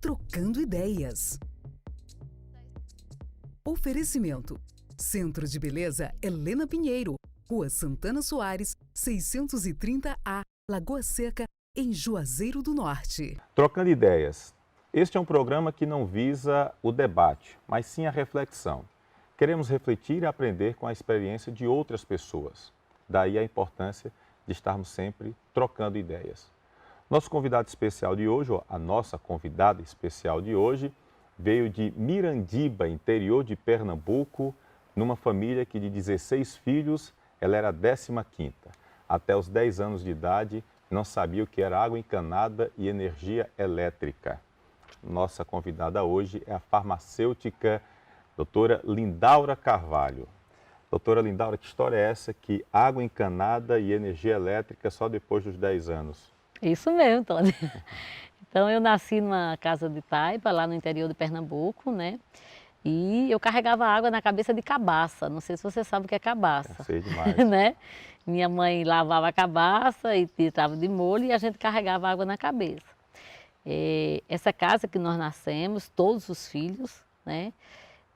Trocando ideias. Oferecimento: Centro de Beleza Helena Pinheiro, Rua Santana Soares, 630A, Lagoa Seca, em Juazeiro do Norte. Trocando ideias. Este é um programa que não visa o debate, mas sim a reflexão. Queremos refletir e aprender com a experiência de outras pessoas. Daí a importância de estarmos sempre trocando ideias. Nosso convidado especial de hoje, ou a nossa convidada especial de hoje, veio de Mirandiba, interior de Pernambuco, numa família que de 16 filhos, ela era a 15ª. Até os 10 anos de idade, não sabia o que era água encanada e energia elétrica. Nossa convidada hoje é a farmacêutica doutora Lindaura Carvalho. Doutora Lindaura, que história é essa que água encanada e energia elétrica só depois dos 10 anos? Isso mesmo, Tony. Então, eu nasci numa casa de taipa, lá no interior de Pernambuco, né? E eu carregava água na cabeça de cabaça. Não sei se você sabe o que é cabaça. Sei demais. Né? Minha mãe lavava a cabaça e tirava de molho e a gente carregava água na cabeça. Essa casa que nós nascemos, todos os filhos, né?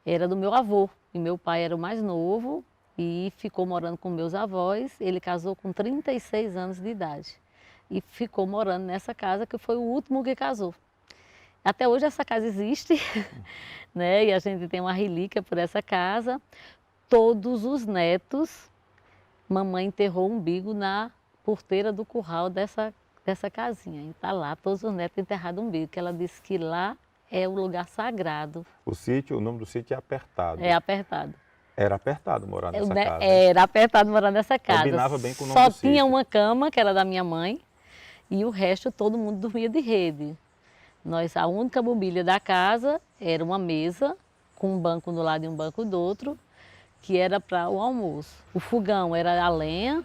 Era do meu avô. E meu pai era o mais novo e ficou morando com meus avós. Ele casou com 36 anos de idade. E ficou morando nessa casa, que foi o último que casou. Até hoje essa casa existe, né? E a gente tem uma relíquia por essa casa. Todos os netos, mamãe enterrou o umbigo na porteira do curral dessa casinha. E está lá, todos os netos enterrados o umbigo, que ela disse que lá é o lugar sagrado. O nome do sítio é Apertado. É Apertado. Era apertado morar nessa casa. Era apertado morar nessa casa. Combinava bem com o nome Só do sítio. tinha uma cama, que era da minha mãe, e o resto todo mundo dormia de rede. A única mobília da casa era uma mesa, com um banco do lado e um banco do outro, que era para o almoço. O fogão era a lenha,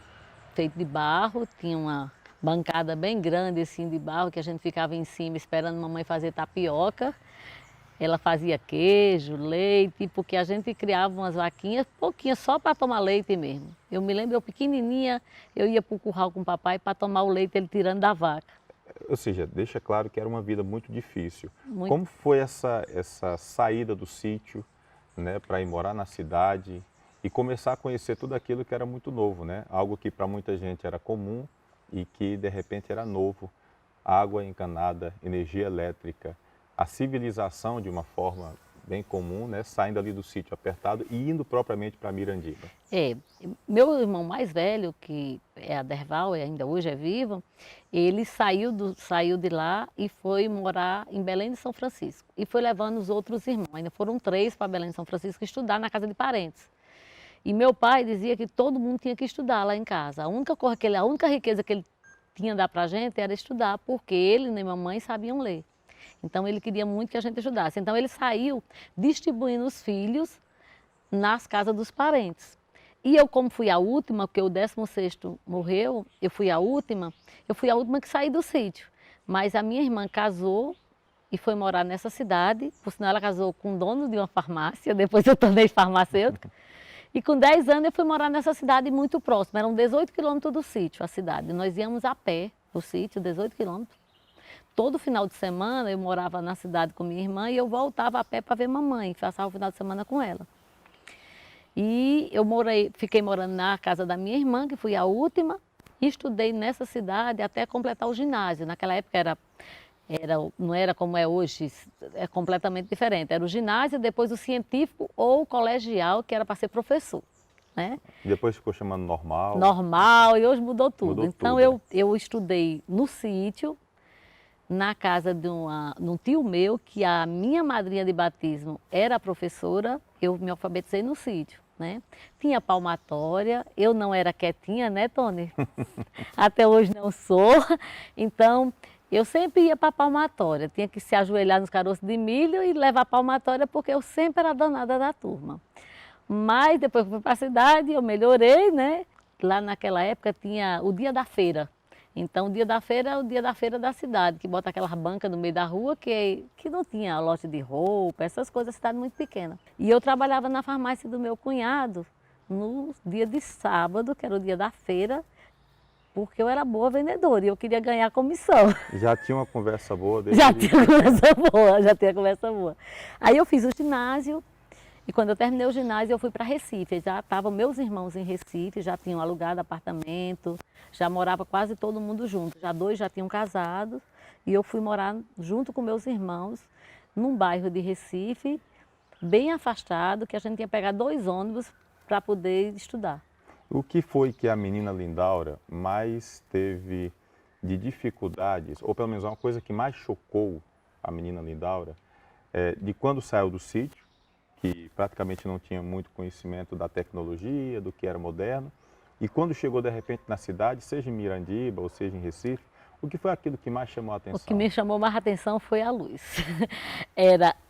feito de barro, tinha uma bancada bem grande assim de barro, que a gente ficava em cima esperando a mamãe fazer tapioca. Ela fazia queijo, leite, porque a gente criava umas vaquinhas, pouquinhas, só para tomar leite mesmo. Eu me lembro, eu pequenininha, eu ia para o curral com o papai para tomar o leite, ele tirando da vaca. Ou seja, deixa claro que era uma vida muito difícil. Muito. Como foi essa saída do sítio, né, para ir morar na cidade e começar a conhecer tudo aquilo que era muito novo, né? Algo que para muita gente era comum e que de repente era novo. Água encanada, energia elétrica, a civilização de uma forma bem comum, né, saindo ali do sítio Apertado e indo propriamente para Mirandiba. Meu irmão mais velho, que é Aderval, e ainda hoje é vivo, ele saiu de lá e foi morar em Belém de São Francisco. E foi levando os outros irmãos, ainda foram 3 para Belém de São Francisco estudar na casa de parentes. E meu pai dizia que todo mundo tinha que estudar lá em casa. A única riqueza que ele tinha a dar para a gente era estudar, porque ele nem mamãe sabiam ler. Então ele queria muito que a gente estudasse. Então ele saiu distribuindo os filhos nas casas dos parentes. E eu, como fui a última, porque o 16º morreu, eu fui a última que saí do sítio. Mas a minha irmã casou e foi morar nessa cidade, por sinal ela casou com o dono de uma farmácia, depois eu tornei farmacêutica. E com 10 anos eu fui morar nessa cidade muito próxima, eram 18 quilômetros do sítio, a cidade. Nós íamos a pé do sítio, 18 quilômetros. Todo final de semana eu morava na cidade com minha irmã e eu voltava a pé para ver mamãe, passava o final de semana com ela. E eu fiquei morando na casa da minha irmã, que fui a última, e estudei nessa cidade até completar o ginásio. Naquela época não era como é hoje, é completamente diferente. Era o ginásio, depois o científico ou o colegial, que era para ser professor. Né? E depois ficou chamando normal. Normal, e hoje mudou tudo. Mudou então tudo. Eu estudei no sítio, na casa de um tio meu, que a minha madrinha de batismo era professora, eu me alfabetizei no sítio, né? Tinha palmatória, eu não era quietinha, né, Tony? Até hoje não sou, então eu sempre ia para a palmatória, tinha que se ajoelhar nos caroços de milho e levar a palmatória, porque eu sempre era danada da turma. Mas depois que fui para a cidade, eu melhorei, né? Lá naquela época tinha o dia da feira. Então, o dia da feira é o dia da feira da cidade, que bota aquela banca no meio da rua, que não tinha loja de roupa, essas coisas, a cidade muito pequena. E eu trabalhava na farmácia do meu cunhado no dia de sábado, que era o dia da feira, porque eu era boa vendedora e eu queria ganhar comissão. Já tinha uma conversa boa desde Já tinha conversa boa, já tinha conversa boa. Aí eu fiz o ginásio e quando eu terminei o ginásio eu fui para Recife. Já estavam meus irmãos em Recife, já tinham alugado apartamento, já morava quase todo mundo junto. Já 2 já tinham casado e eu fui morar junto com meus irmãos num bairro de Recife, bem afastado, que a gente tinha que pegar 2 ônibus para poder estudar. O que foi que a menina Lindaura mais teve de dificuldades, ou pelo menos uma coisa que mais chocou a menina Lindaura, de quando saiu do sítio, que praticamente não tinha muito conhecimento da tecnologia, do que era moderno, e quando chegou de repente na cidade, seja em Mirandiba ou seja em Recife, o que foi aquilo que mais chamou a atenção? O que me chamou mais a atenção foi a luz.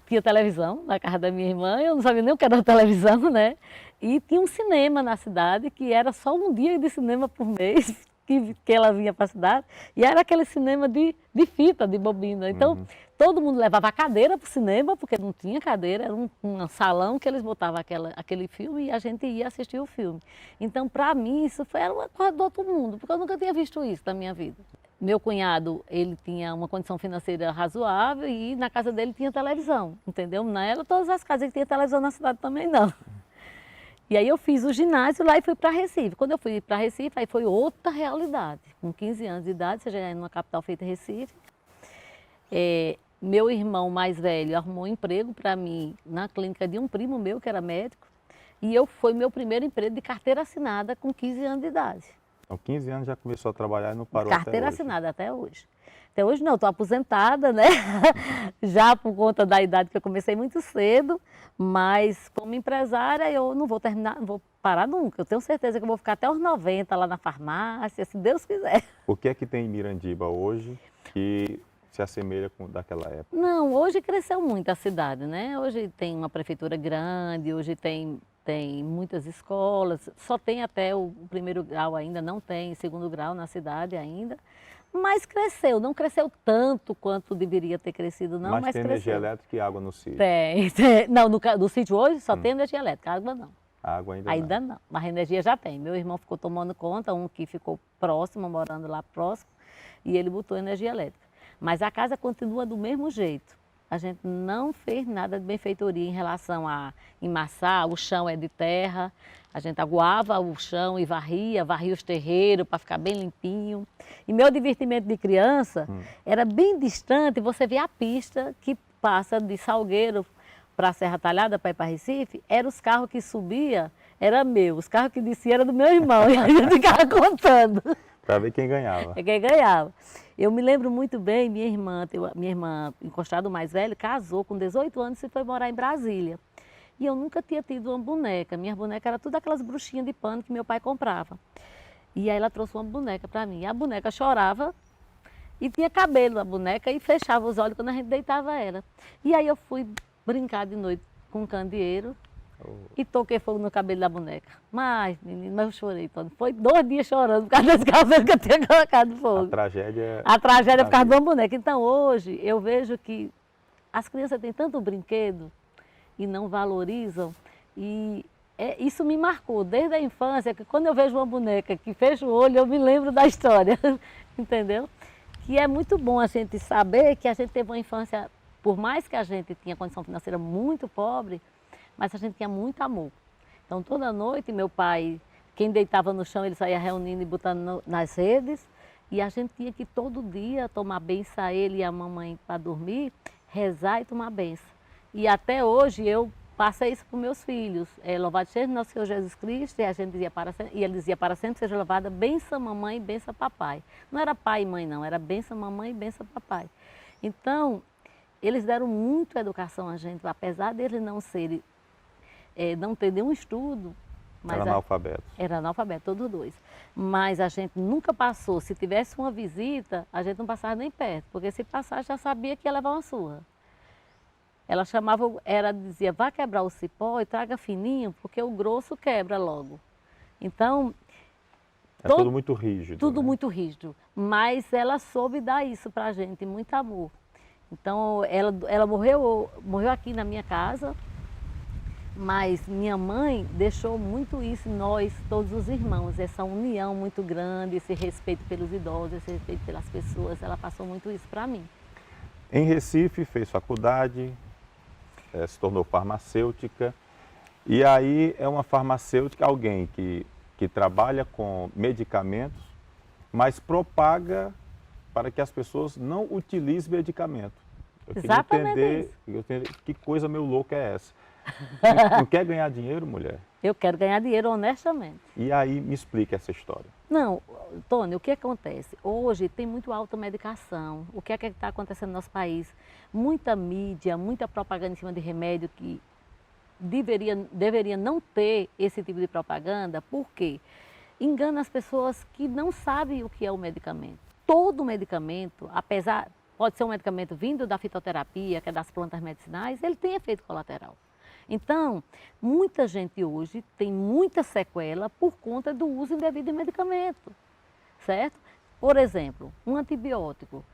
Tinha televisão na casa da minha irmã, eu não sabia nem o que era televisão, né? E tinha um cinema na cidade, que era só um dia de cinema por mês, que ela vinha para a cidade, e era aquele cinema de fita, de bobina. Então, todo mundo levava a cadeira para o cinema, porque não tinha cadeira, era um salão que eles botavam aquele filme e a gente ia assistir o filme. Então, para mim, era uma coisa do outro mundo, porque eu nunca tinha visto isso na minha vida. Meu cunhado, ele tinha uma condição financeira razoável e na casa dele tinha televisão, entendeu? Não era todas as casas que tinha televisão na cidade também, não. E aí eu fiz o ginásio lá e fui para Recife. Quando eu fui para Recife, aí foi outra realidade. Com 15 anos de idade, você já é numa capital feita Recife. Meu irmão mais velho arrumou um emprego para mim na clínica de um primo meu, que era médico. E foi meu primeiro emprego de carteira assinada com 15 anos de idade. Então, 15 anos já começou a trabalhar e não parou até hoje. Carteira assinada até hoje. Até hoje não, estou aposentada, né? Já por conta da idade que eu comecei muito cedo, mas como empresária eu não vou terminar, não vou parar nunca. Eu tenho certeza que eu vou ficar até os 90 lá na farmácia, se Deus quiser. O que é que tem em Mirandiba hoje que se assemelha com daquela época? Não, hoje cresceu muito a cidade, né? Hoje tem uma prefeitura grande, hoje tem muitas escolas, só tem até o primeiro grau ainda, não tem segundo grau na cidade ainda, mas cresceu, não cresceu tanto quanto deveria ter crescido não, mas tem cresceu. Energia elétrica e água no sítio? Tem. Não, no sítio hoje só tem energia elétrica, água não. Água Ainda não, mas a energia já tem. Meu irmão ficou tomando conta, um que ficou próximo, morando lá próximo, e ele botou energia elétrica. Mas a casa continua do mesmo jeito. A gente não fez nada de benfeitoria em relação a emassar, o chão é de terra, a gente aguava o chão e varria os terreiros para ficar bem limpinho. E meu divertimento de criança era bem distante, você vê a pista que passa de Salgueiro para a Serra Talhada, para ir para Recife, eram os carros que subia, era meu, os carros que descia era do meu irmão, e a gente ficava contando. Para ver quem ganhava. É quem ganhava. Eu me lembro muito bem, minha irmã, encostada mais velha, casou com 18 anos e foi morar em Brasília. E eu nunca tinha tido uma boneca. Minha boneca era tudo aquelas bruxinhas de pano que meu pai comprava. E aí ela trouxe uma boneca para mim. E a boneca chorava e tinha cabelo a boneca e fechava os olhos quando a gente deitava ela. E aí eu fui brincar de noite com um candeeiro e toquei fogo no cabelo da boneca. Mas, menino, eu chorei todo. Foi 2 dias chorando por causa desse cabelo que eu tinha colocado fogo. A tragédia por causa de uma boneca. Então hoje eu vejo que as crianças têm tanto brinquedo e não valorizam. E isso me marcou desde a infância, que quando eu vejo uma boneca que fecha o olho, eu me lembro da história. Entendeu? Que é muito bom a gente saber que a gente teve uma infância, por mais que a gente tinha condição financeira muito pobre, mas a gente tinha muito amor. Então, toda noite, meu pai, quem deitava no chão, ele saía reunindo e botando nas redes. E a gente tinha que todo dia tomar benção a ele e a mamãe para dormir, rezar e tomar benção. E até hoje eu passei isso para os meus filhos. Louvado seja nosso Senhor Jesus Cristo, e a gente dizia e ele dizia para sempre seja louvada, benção mamãe e benção papai. Não era pai e mãe não, era benção mamãe e benção papai. Então, eles deram muita educação a gente, apesar deles não serem não ter nenhum estudo. Mas era analfabeto. Era analfabeto, todos 2. Mas a gente nunca passou, se tivesse uma visita, a gente não passava nem perto, porque se passasse já sabia que ia levar uma surra. Ela chamava, dizia, vá quebrar o cipó e traga fininho, porque o grosso quebra logo. Então... tudo muito rígido. Tudo né? muito rígido, mas ela soube dar isso pra gente, muito amor. Então ela morreu aqui na minha casa. Mas minha mãe deixou muito isso em nós, todos os irmãos, essa união muito grande, esse respeito pelos idosos, esse respeito pelas pessoas, ela passou muito isso para mim. Em Recife, fez faculdade, se tornou farmacêutica. E aí é uma farmacêutica, alguém que trabalha com medicamentos, mas propaga para que as pessoas não utilizem medicamento. Eu queria entender que coisa meio louca é essa. Não quer ganhar dinheiro, mulher? Eu quero ganhar dinheiro honestamente. E aí me explica essa história. Não, Tony, o que acontece? Hoje tem muito automedicação. O que é que está acontecendo no nosso país? Muita mídia, muita propaganda em cima de remédio que deveria não ter esse tipo de propaganda, porque engana as pessoas que não sabem o que é o medicamento. Todo medicamento, apesar, pode ser um medicamento vindo da fitoterapia, que é das plantas medicinais, ele tem efeito colateral. Então, muita gente hoje tem muita sequela por conta do uso indevido de medicamento, certo? Por exemplo, um antibiótico.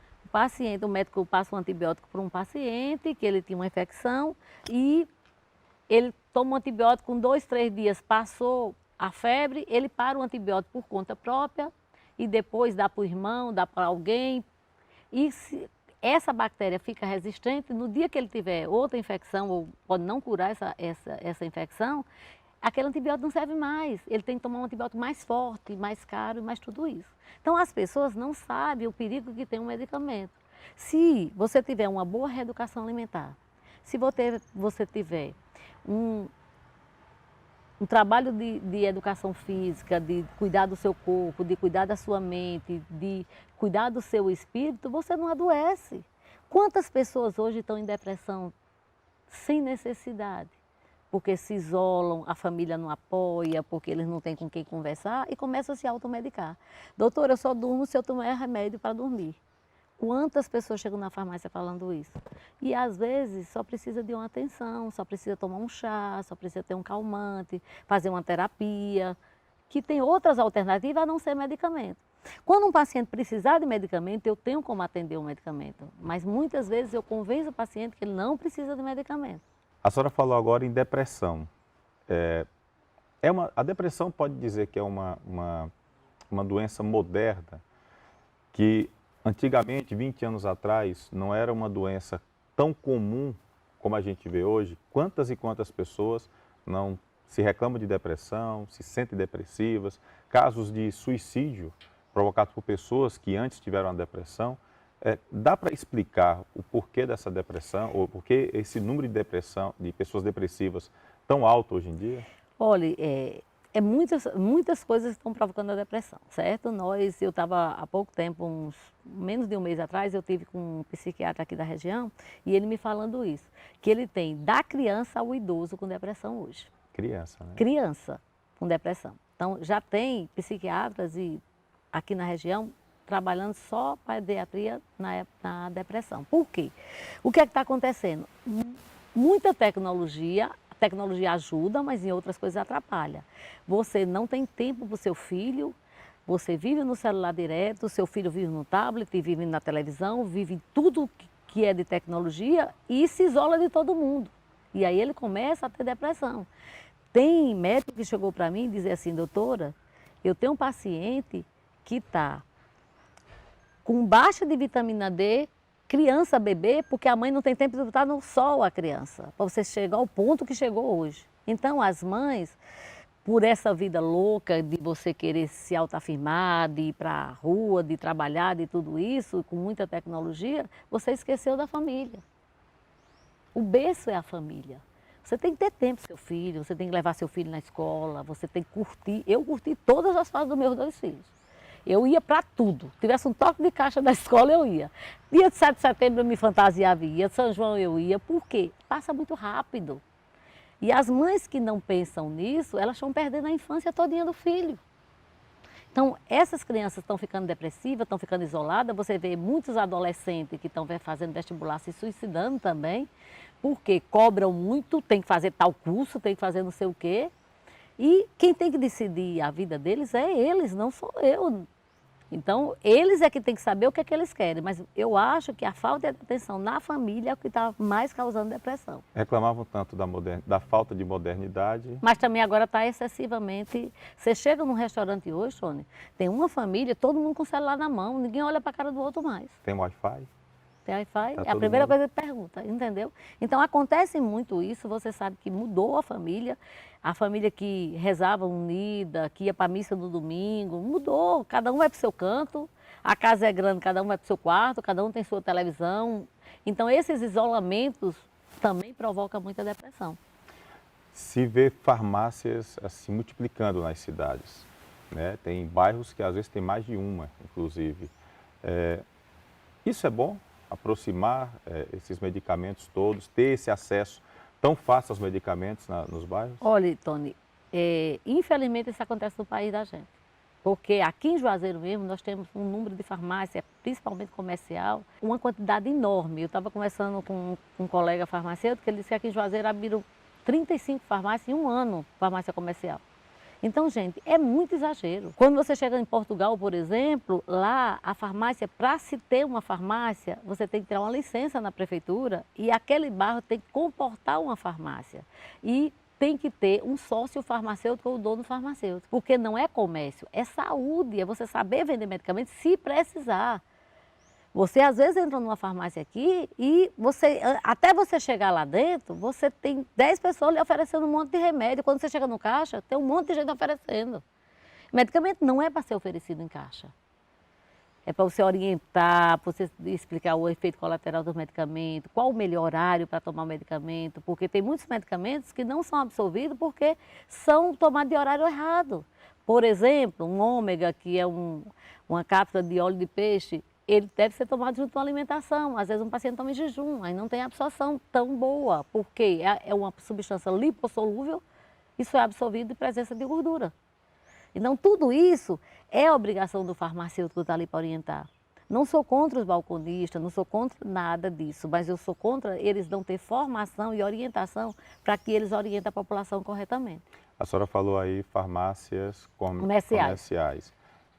O médico passa um antibiótico para um paciente que ele tinha uma infecção e ele toma um antibiótico, com 2, 3 dias passou a febre, ele para o antibiótico por conta própria e depois dá para o irmão, dá para alguém. E se essa bactéria fica resistente, no dia que ele tiver outra infecção, ou pode não curar essa infecção, aquele antibiótico não serve mais. Ele tem que tomar um antibiótico mais forte, mais caro e mais tudo isso. Então as pessoas não sabem o perigo que tem um medicamento. Se você tiver uma boa reeducação alimentar, se você tiver um trabalho de educação física, de cuidar do seu corpo, de cuidar da sua mente, de cuidar do seu espírito, você não adoece. Quantas pessoas hoje estão em depressão sem necessidade? Porque se isolam, a família não apoia, porque eles não têm com quem conversar e começam a se automedicar. Doutora, eu só durmo se eu tomar remédio para dormir. Quantas pessoas chegam na farmácia falando isso? E às vezes só precisa de uma atenção, só precisa tomar um chá, só precisa ter um calmante, fazer uma terapia, que tem outras alternativas a não ser medicamento. Quando um paciente precisar de medicamento, eu tenho como atender o medicamento, mas muitas vezes eu convenço o paciente que ele não precisa de medicamento. A senhora falou agora em depressão. A depressão pode dizer que é uma doença moderna que antigamente, 20 anos atrás, não era uma doença tão comum como a gente vê hoje. Quantas e quantas pessoas não se reclamam de depressão, se sentem depressivas, casos de suicídio provocados por pessoas que antes tiveram a depressão. Dá para explicar o porquê dessa depressão, ou porquê esse número de depressão, de pessoas depressivas tão alto hoje em dia? Olha, muitas coisas estão provocando a depressão, certo? Eu estava há pouco tempo, menos de um mês atrás, eu tive com um psiquiatra aqui da região e ele me falando isso, que ele tem da criança ao idoso com depressão hoje. Criança, né? Criança com depressão. Então, já tem psiquiatras aqui na região trabalhando só pediatria na depressão. Por quê? O que é que está acontecendo? Muita tecnologia. A tecnologia ajuda, mas em outras coisas atrapalha. Você não tem tempo para o seu filho, você vive no celular direto, seu filho vive no tablet, vive na televisão, vive em tudo que é de tecnologia e se isola de todo mundo. E aí ele começa a ter depressão. Tem médico que chegou para mim e dizia assim, doutora, eu tenho um paciente que está com baixa de vitamina D, criança, bebê, porque a mãe não tem tempo de botar no sol a criança, para você chegar ao ponto que chegou hoje. Então, as mães, por essa vida louca de você querer se autoafirmar, de ir para a rua, de trabalhar, de tudo isso, com muita tecnologia, você esqueceu da família. O berço é a família. Você tem que ter tempo para seu filho, você tem que levar seu filho na escola, você tem que curtir. Eu curti todas as fases dos meus 2 filhos. Eu ia para tudo. Se tivesse um toque de caixa da escola, eu ia. Dia de 7 de setembro eu me fantasiava, ia. De São João eu ia. Por quê? Passa muito rápido. E as mães que não pensam nisso, elas estão perdendo a infância todinha do filho. Então, essas crianças estão ficando depressivas, estão ficando isoladas. Você vê muitos adolescentes que estão fazendo vestibular se suicidando também, porque cobram muito, tem que fazer tal curso, tem que fazer não sei o quê. E quem tem que decidir a vida deles é eles, não sou eu. Então, eles é que têm que saber o que é que eles querem, mas eu acho que a falta de atenção na família é o que está mais causando depressão. Reclamavam tanto da falta de modernidade. Mas também agora está excessivamente... Você chega num restaurante hoje, Tony, tem uma família, todo mundo com o celular na mão, ninguém olha para a cara do outro mais. Tem Wi-Fi? Tem Wi-Fi, Tá é a primeira coisa que pergunta, entendeu? Então acontece muito isso, você sabe que mudou a família que rezava unida, que ia para a missa no domingo, mudou, cada um vai para o seu canto, a casa é grande, cada um vai para o seu quarto, cada um tem sua televisão. Então esses isolamentos também provocam muita depressão. Se vê farmácias se multiplicando nas cidades, né? Tem bairros que às vezes tem mais de uma, inclusive. Isso é bom? Aproximar esses medicamentos todos, ter esse acesso tão fácil aos medicamentos nos bairros? Olha, Tony, infelizmente isso acontece no país da gente. Porque aqui em Juazeiro mesmo nós temos um número de farmácia, principalmente comercial, uma quantidade enorme. Eu estava conversando com um colega farmacêutico, ele disse que aqui em Juazeiro abriram 35 farmácias em um ano, farmácia comercial. Então, gente, é muito exagero. Quando você chega em Portugal, por exemplo, lá a farmácia, para se ter uma farmácia, você tem que ter uma licença na prefeitura e aquele bairro tem que comportar uma farmácia. E tem que ter um sócio farmacêutico ou dono farmacêutico, porque não é comércio, é saúde, é você saber vender medicamentos se precisar. Você às vezes entra numa farmácia aqui e até você chegar lá dentro, você tem 10 pessoas lhe oferecendo um monte de remédio. Quando você chega no caixa, tem um monte de gente oferecendo. Medicamento não é para ser oferecido em caixa. É para você orientar, para você explicar o efeito colateral do medicamento, qual o melhor horário para tomar o medicamento, porque tem muitos medicamentos que não são absorvidos porque são tomados de horário errado. Por exemplo, um ômega, que é uma cápsula de óleo de peixe, ele deve ser tomado junto com a alimentação. Às vezes um paciente toma em jejum, aí não tem absorção tão boa, porque é uma substância lipossolúvel, isso é absorvido em presença de gordura. Então tudo isso é obrigação do farmacêutico estar ali para orientar. Não sou contra os balconistas, não sou contra nada disso, mas eu sou contra eles não ter formação e orientação para que eles orientem a população corretamente. A senhora falou aí farmácias comerciais.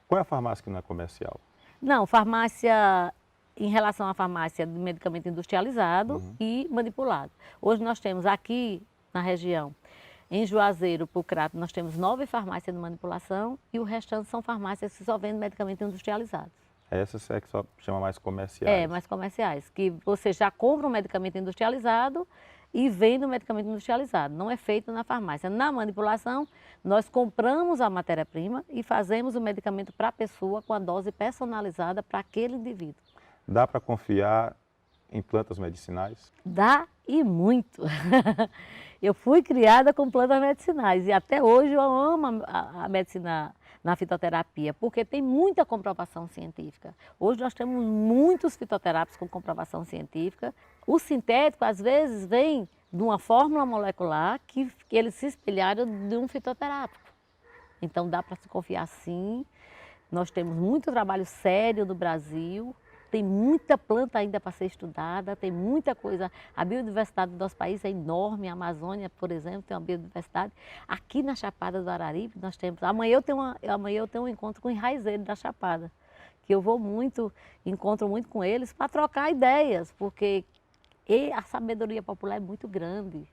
Qual é a farmácia que não é comercial? Não, farmácia, em relação à farmácia de medicamento industrializado e manipulado. Hoje nós temos aqui na região, em Juazeiro, por Crato, nós temos 9 farmácias de manipulação e o restante são farmácias que só vendem medicamentos industrializados. Essas é que só chama mais comerciais. Mais comerciais, que você já compra um medicamento industrializado e vende um medicamento industrializado, não é feito na farmácia. Na manipulação, nós compramos a matéria-prima e fazemos o medicamento para a pessoa com a dose personalizada para aquele indivíduo. Dá para confiar em plantas medicinais? Dá e muito. Eu fui criada com plantas medicinais e até hoje eu amo a medicina na fitoterapia, porque tem muita comprovação científica. Hoje nós temos muitos fitoterápicos com comprovação científica. O sintético, às vezes, vem de uma fórmula molecular que eles se espelharam de um fitoterápico. Então dá para se confiar sim. Nós temos muito trabalho sério no Brasil. Tem muita planta ainda para ser estudada, tem muita coisa. A biodiversidade do nosso país é enorme, a Amazônia, por exemplo, tem uma biodiversidade. Aqui na Chapada do Araripe nós temos... Amanhã eu tenho um encontro com enraizeiros da Chapada, que eu vou muito, encontro muito com eles para trocar ideias, porque a sabedoria popular é muito grande.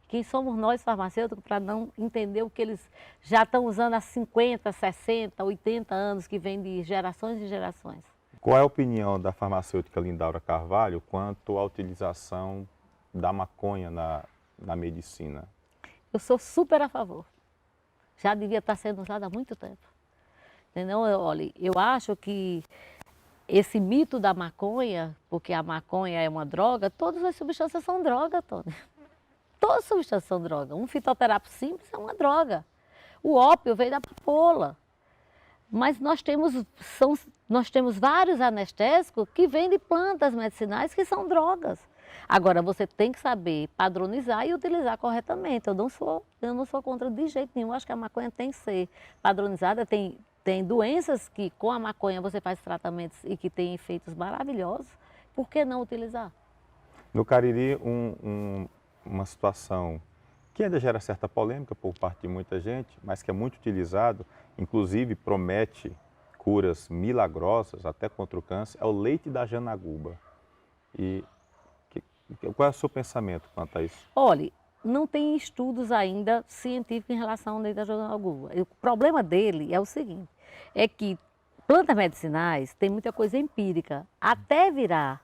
Quem somos nós farmacêuticos para não entender o que eles já estão usando há 50, 60, 80 anos, que vem de gerações e gerações. Qual é a opinião da farmacêutica Lindaura Carvalho quanto à utilização da maconha na medicina? Eu sou super a favor. Já devia estar sendo usada há muito tempo. Entendeu? Olha, eu acho que esse mito da maconha, porque a maconha é uma droga, todas as substâncias são droga, Tony. Todas as substâncias são droga. Um fitoterápico simples é uma droga. O ópio veio da papoula. Mas nós temos vários anestésicos que vêm de plantas medicinais que são drogas. Agora, você tem que saber padronizar e utilizar corretamente. Eu não sou contra de jeito nenhum. Acho que a maconha tem que ser padronizada. Tem doenças que com a maconha você faz tratamentos e que tem efeitos maravilhosos. Por que não utilizar? No Cariri, uma situação que ainda gera certa polêmica por parte de muita gente, mas que é muito utilizado, inclusive promete curas milagrosas, até contra o câncer, é o leite da Janaúba. E qual é o seu pensamento quanto a isso? Olha, não tem estudos ainda científicos em relação ao leite da Janaúba. O problema dele é o seguinte, é que plantas medicinais têm muita coisa empírica. Até virar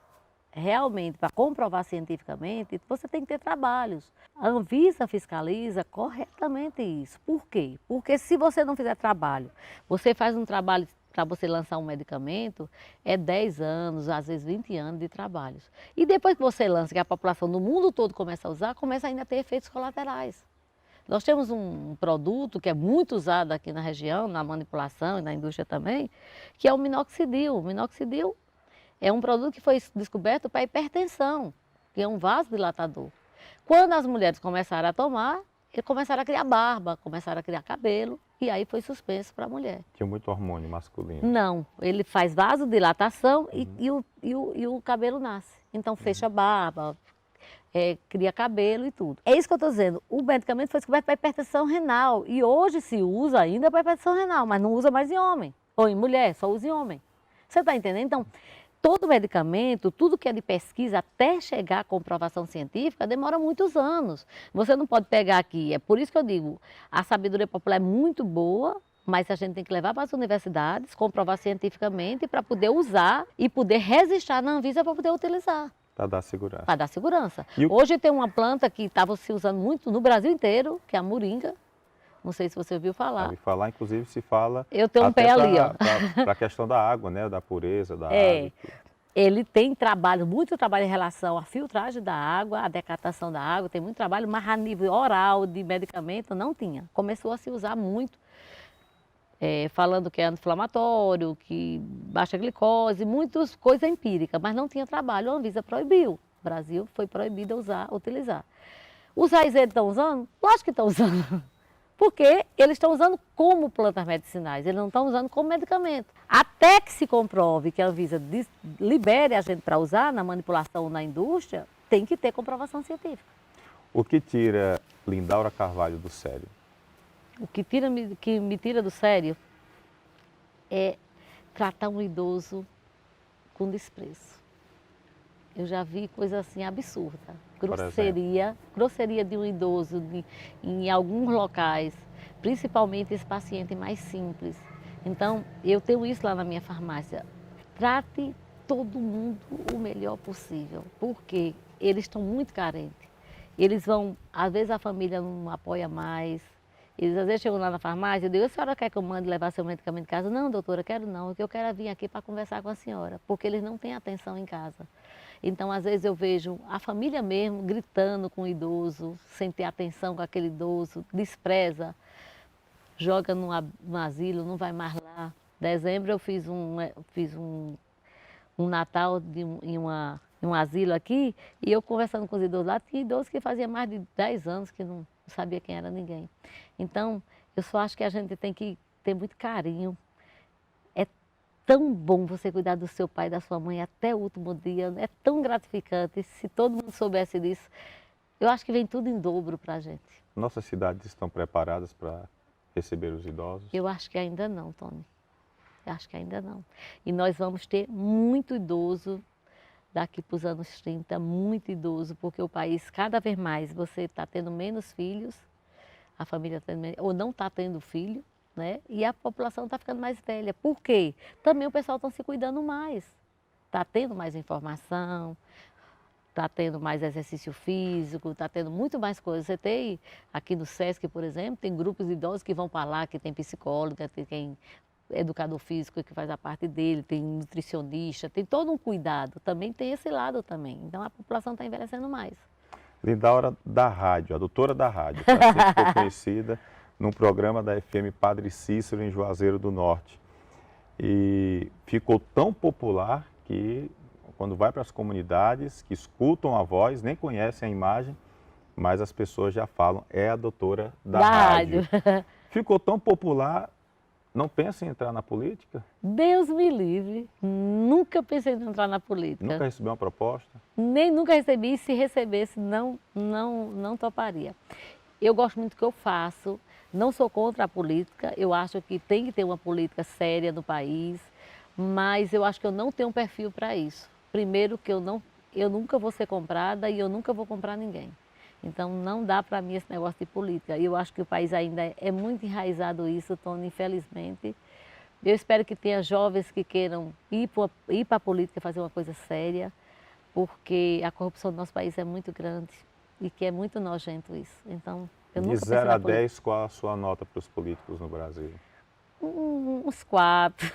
realmente para comprovar cientificamente, você tem que ter trabalhos. A Anvisa fiscaliza corretamente isso. Por quê? Porque se você não fizer trabalho, você faz um trabalho para você lançar um medicamento, é 10 anos, às vezes 20 anos de trabalhos. E depois que você lança, que a população do mundo todo começa a usar, começa ainda a ter efeitos colaterais. Nós temos um produto que é muito usado aqui na região, na manipulação e na indústria também, que é o minoxidil. O minoxidil é um produto que foi descoberto para hipertensão, que é um vasodilatador. Quando as mulheres começaram a tomar, eles começaram a criar barba, começaram a criar cabelo, e aí foi suspenso para a mulher. Tinha muito hormônio masculino. Não, ele faz vasodilatação e o cabelo nasce. Então fecha barba, cria cabelo e tudo. É isso que eu estou dizendo, o medicamento foi descoberto para hipertensão renal, e hoje se usa ainda para hipertensão renal, mas não usa mais em homem, ou em mulher, só usa em homem. Você está entendendo? Então, todo medicamento, tudo que é de pesquisa, até chegar à comprovação científica, demora muitos anos. Você não pode pegar aqui, é por isso que eu digo, a sabedoria popular é muito boa, mas a gente tem que levar para as universidades, comprovar cientificamente para poder usar e poder registrar na Anvisa para poder utilizar. Para dar segurança. Para dar segurança. Hoje tem uma planta que estava se usando muito no Brasil inteiro, que é a moringa. Não sei se você ouviu falar. Ouvi falar, inclusive se fala... Eu tenho um pé ali, ó. Para a questão da água, né? Da pureza da água. Ele tem trabalho, muito trabalho em relação à filtragem da água, à decatação da água, tem muito trabalho, mas a nível oral de medicamento não tinha. Começou a se usar muito, falando que é anti-inflamatório, que baixa glicose, muitas coisas empíricas, mas não tinha trabalho, a Anvisa proibiu. O Brasil foi proibido a utilizar. Os raizeiros estão usando? Lógico que estão usando. Porque eles estão usando como plantas medicinais, eles não estão usando como medicamento. Até que se comprove que a Anvisa libere a gente para usar na manipulação ou na indústria, tem que ter comprovação científica. O que tira Lindaura Carvalho do sério? O que me tira do sério é tratar um idoso com desprezo. Eu já vi coisa assim absurda, grosseria de um idoso em alguns locais, principalmente esse paciente mais simples. Então, eu tenho isso lá na minha farmácia. Trate todo mundo o melhor possível, porque eles estão muito carentes. Eles vão, às vezes a família não apoia mais. Eles às vezes chegam lá na farmácia e digo, a senhora quer que eu mande levar seu medicamento em casa? Não, doutora, quero não, eu quero vir aqui para conversar com a senhora, porque eles não têm atenção em casa. Então, às vezes eu vejo a família mesmo gritando com o idoso, sem ter atenção com aquele idoso, despreza, joga no asilo, não vai mais lá. Em dezembro eu fiz um Natal em um asilo aqui, e eu conversando com os idosos lá, tinha idosos que fazia mais de 10 anos que não sabia quem era ninguém. Então, eu só acho que a gente tem que ter muito carinho. É tão bom você cuidar do seu pai e da sua mãe até o último dia, é tão gratificante. Se todo mundo soubesse disso, eu acho que vem tudo em dobro para a gente. Nossas cidades estão preparadas para receber os idosos? Eu acho que ainda não, Tony. Eu acho que ainda não. E nós vamos ter muito idoso daqui para os anos 30, muito idoso, porque o país, cada vez mais, você está tendo menos filhos, a família tá tendo, ou não está tendo filho, né? E a população está ficando mais velha. Por quê? Também o pessoal está se cuidando mais. Está tendo mais informação, está tendo mais exercício físico, está tendo muito mais coisas. Você tem, aqui no SESC, por exemplo, tem grupos de idosos que vão para lá, que tem psicóloga, tem educador físico que faz a parte dele, tem nutricionista, tem todo um cuidado. Também tem esse lado também. Então a população está envelhecendo mais. Lindaura da rádio, a doutora da rádio, que sempre ficou conhecida num programa da FM Padre Cícero, em Juazeiro do Norte. E ficou tão popular que, quando vai para as comunidades, que escutam a voz, nem conhecem a imagem, mas as pessoas já falam, é a doutora da rádio. Ficou tão popular, não pensa em entrar na política? Deus me livre, nunca pensei em entrar na política. Nunca recebeu uma proposta? Nem nunca recebi, e se recebesse, não toparia. Eu gosto muito do que eu faço, Não sou contra a política, eu acho que tem que ter uma política séria no país, mas eu acho que eu não tenho um perfil para isso. Primeiro que eu nunca vou ser comprada e eu nunca vou comprar ninguém. Então não dá para mim esse negócio de política. E eu acho que o país ainda é muito enraizado isso, Tony, infelizmente. Eu espero que tenha jovens que queiram ir para a política, fazer uma coisa séria, porque a corrupção do nosso país é muito grande e que é muito nojento isso. Então, eu De nunca pensei 0 na a política. 10, qual a sua nota para os políticos no Brasil? Uns 4.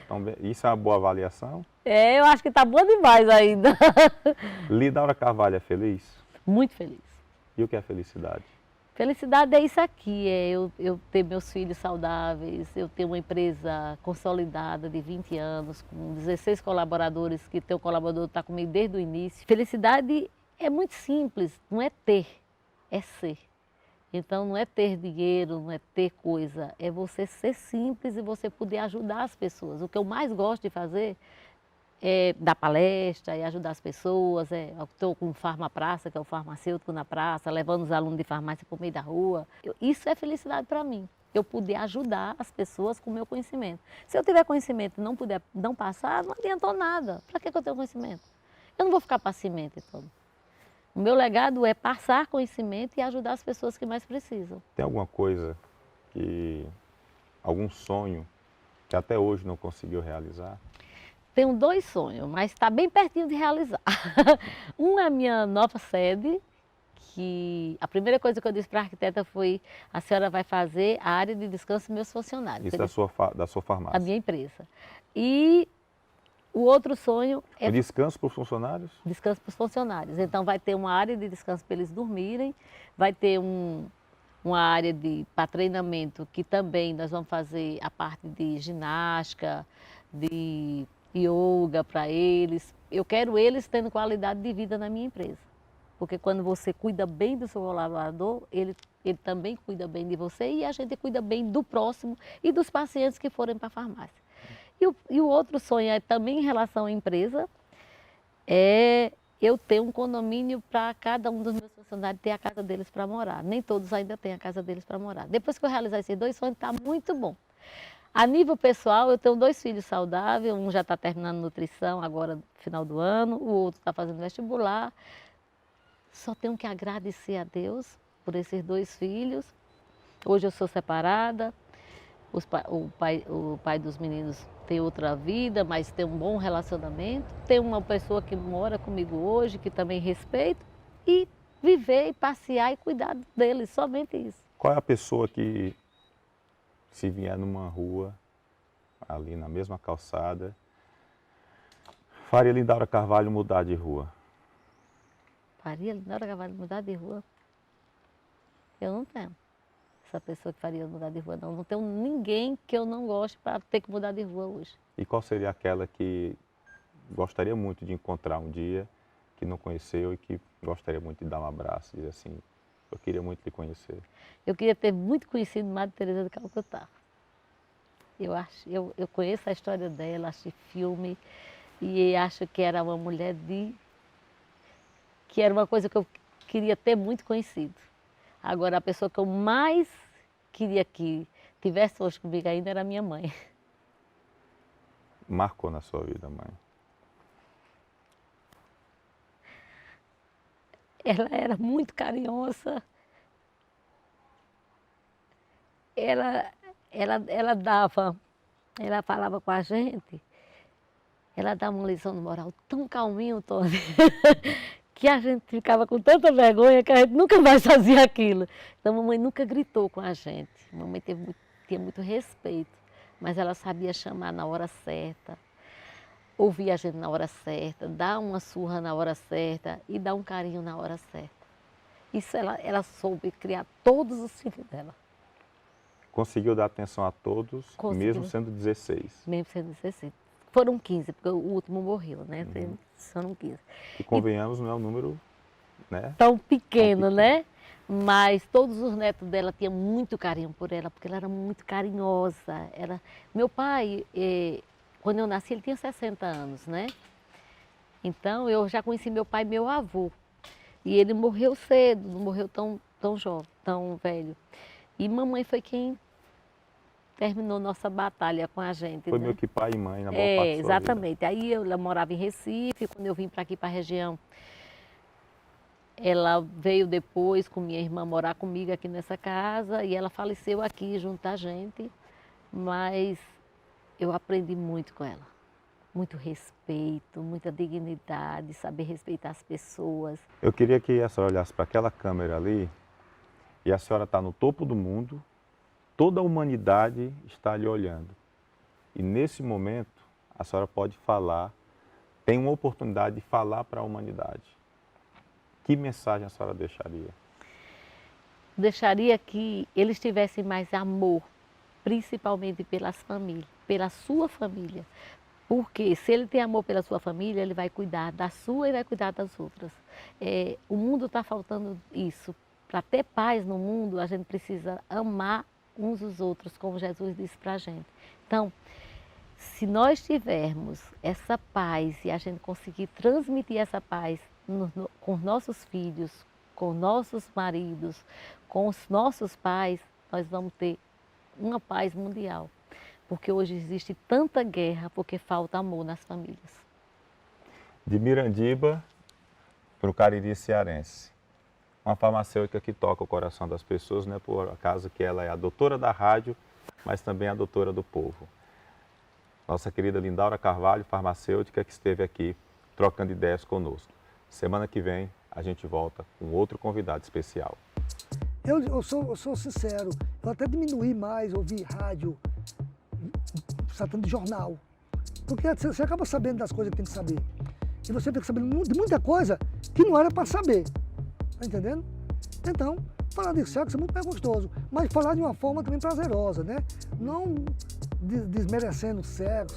Então, isso é uma boa avaliação? É, eu acho que tá bom demais ainda. Lidaura Carvalho é feliz? Muito feliz. E o que é felicidade? Felicidade é isso aqui, é eu ter meus filhos saudáveis, eu ter uma empresa consolidada de 20 anos, com 16 colaboradores, que teu colaborador está comigo desde o início. Felicidade é muito simples, não é ter, é ser. Então não é ter dinheiro, não é ter coisa, é você ser simples e você poder ajudar as pessoas. O que eu mais gosto de fazer é dar palestra, é ajudar as pessoas, estou com o Farmapraça, que é o farmacêutico na praça, levando os alunos de farmácia para o meio da rua. Isso é felicidade para mim, eu poder ajudar as pessoas com o meu conhecimento. Se eu tiver conhecimento e não puder não passar, não adiantou nada. Para que eu tenho conhecimento? Eu não vou ficar para cimento, então. O meu legado é passar conhecimento e ajudar as pessoas que mais precisam. Tem alguma coisa algum sonho que até hoje não conseguiu realizar? Tenho 2 sonhos, mas está bem pertinho de realizar. Um é a minha nova sede, que a primeira coisa que eu disse para a arquiteta foi: a senhora vai fazer a área de descanso dos meus funcionários. Isso da sua farmácia? A minha empresa. E o outro sonho é O descanso para os funcionários? descanso para os funcionários. Então vai ter uma área de descanso para eles dormirem, vai ter uma área para treinamento, que também nós vamos fazer a parte de ginástica, de yoga para eles. Eu quero eles tendo qualidade de vida na minha empresa. Porque quando você cuida bem do seu colaborador, ele também cuida bem de você e a gente cuida bem do próximo e dos pacientes que forem para a farmácia. E o outro sonho é também em relação à empresa, é eu ter um condomínio para cada um dos meus funcionários ter a casa deles para morar. Nem todos ainda têm a casa deles para morar. Depois que eu realizar esses 2 sonhos, está muito bom. A nível pessoal, eu tenho 2 filhos saudáveis, um já está terminando nutrição agora no final do ano, o outro está fazendo vestibular. Só tenho que agradecer a Deus por esses 2 filhos. Hoje eu sou separada, o pai dos meninos tem outra vida, mas tem um bom relacionamento. Tem uma pessoa que mora comigo hoje, que também respeito, e viver, e passear e cuidar deles, somente isso. Qual é a pessoa que, se vier numa rua, ali na mesma calçada, faria Lindaura Carvalho mudar de rua? Faria Lindaura Carvalho mudar de rua? Eu não tenho essa pessoa que faria mudar de rua, não. Não tenho ninguém que eu não goste para ter que mudar de rua hoje. E qual seria aquela que gostaria muito de encontrar um dia, que não conheceu e que gostaria muito de dar um abraço e dizer assim: eu queria muito lhe conhecer? Eu queria ter muito conhecido Madre Teresa de Calcutá. Eu conheço a história dela, assisti filme e acho que era uma mulher que era uma coisa que eu queria ter muito conhecido. Agora, a pessoa que eu mais queria que tivesse hoje comigo ainda era a minha mãe. Marcou na sua vida, mãe? Ela era muito carinhosa. Ela falava com a gente, ela dava uma lição de moral tão calminho, Tony, que a gente ficava com tanta vergonha que a gente nunca mais fazia aquilo. Então, a mamãe nunca gritou com a gente. A mamãe tinha muito respeito, mas ela sabia chamar na hora certa, ouvir a gente na hora certa, dar uma surra na hora certa e dar um carinho na hora certa. Isso ela soube criar todos os filhos dela. Conseguiu dar atenção a todos, Conseguiu. mesmo sendo 16? Mesmo sendo 16. Foram 15, porque o último morreu, né? Foram 15. E convenhamos, não é um número, né? Tão pequeno, né? Mas todos os netos dela tinham muito carinho por ela, porque ela era muito carinhosa. Meu pai, quando eu nasci, ele tinha 60 anos, né? Então, eu já conheci meu pai e meu avô. E ele morreu cedo, não morreu tão jovem, tão velho. E mamãe foi quem terminou nossa batalha com a gente. Foi né? meio que pai e mãe na boa parte da sua Exatamente. Aí ela morava em Recife, quando eu vim para aqui, para a região, ela veio depois com minha irmã morar comigo aqui nessa casa e ela faleceu aqui junto a gente, mas eu aprendi muito com ela. Muito respeito, muita dignidade, saber respeitar as pessoas. Eu queria que a senhora olhasse para aquela câmera ali e a senhora está no topo do mundo, toda a humanidade está ali olhando. E nesse momento, a senhora pode falar, tem uma oportunidade de falar para a humanidade. Que mensagem a senhora deixaria? Deixaria que eles tivessem mais amor, principalmente pelas famílias, pela sua família. Porque se ele tem amor pela sua família, ele vai cuidar da sua e vai cuidar das outras. O mundo está faltando isso. Para ter paz no mundo, a gente precisa amar uns os outros, como Jesus disse para a gente. Então, se nós tivermos essa paz e a gente conseguir transmitir essa paz com os nossos filhos, com nossos maridos, com os nossos pais, nós vamos ter uma paz mundial. Porque hoje existe tanta guerra porque falta amor nas famílias. De Mirandiba para o Cariri cearense. Uma farmacêutica que toca o coração das pessoas, né? Por acaso que ela é a doutora da rádio, mas também a doutora do povo. Nossa querida Lindaura Carvalho, farmacêutica, que esteve aqui trocando ideias conosco. Semana que vem a gente volta com outro convidado especial. Eu sou sincero, eu até diminuí mais ouvir rádio, tratando de jornal. Porque você acaba sabendo das coisas que tem que saber. E você fica sabendo de muita coisa que não era para saber. Tá entendendo? Então, falar de sexo é muito mais gostoso. Mas falar de uma forma também prazerosa, né? Não desmerecendo o sexo.